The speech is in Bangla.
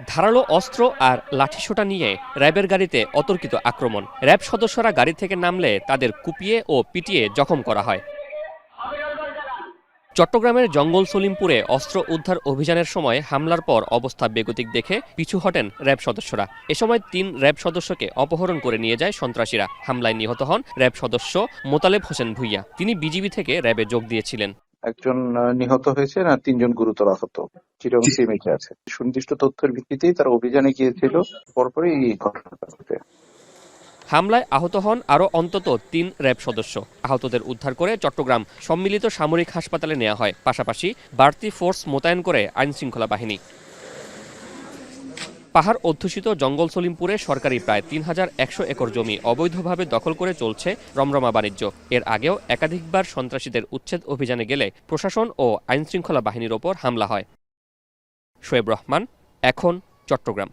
ধারালো অস্ত্র আর লাঠিসোঁটা নিয়ে র্যাবের গাড়িতে অতর্কিত আক্রমণ। র্যাব সদস্যরা গাড়ি থেকে নামলে তাদের কুপিয়ে ও পিটিয়ে জখম করা হয়। চট্টগ্রামের জঙ্গল সলিমপুরে অস্ত্র উদ্ধার অভিযানের সময় হামলার পর অবস্থা বেগতিক দেখে পিছু হটেন র্যাব সদস্যরা। এ সময় ৩ র্যাব সদস্যকে অপহরণ করে নিয়ে যায় সন্ত্রাসীরা। হামলায় নিহত হন র্যাব সদস্য মোতালেব হোসেন ভূঁইয়া। তিনি বিজিবি থেকে র্যাবে যোগ দিয়েছিলেন। একজন নিহত হয়েছে আর ৩ জন গুরুতর আহত চিটাগং সিএমএইচে আছে। সুনির্দিষ্ট তথ্যের ভিত্তিতেই তারা অভিযানে গিয়েছিল, পরপরই এই ঘটনাটা ঘটে। হামলায় আহত হন আরও অন্তত ৩ র্যাব সদস্য। আহতদের উদ্ধার করে চট্টগ্রাম সম্মিলিত সামরিক হাসপাতালে নেওয়া হয়। পাশাপাশি বাড়তি ফোর্স মোতায়েন করে আইনশৃঙ্খলা বাহিনী। পাহাড় অধ্যুষিত জঙ্গল সলিমপুরে সরকারি প্রায় ৩,১০০ একর জমি অবৈধভাবে দখল করে চলছে রমরমা বাণিজ্য। এর আগেও একাধিকবার সন্ত্রাসীদের উচ্ছেদ অভিযানে গেলে প্রশাসন ও আইনশৃঙ্খলা বাহিনীর ওপর হামলা হয়। শোয়েব রহমান, এখন, চট্টগ্রাম।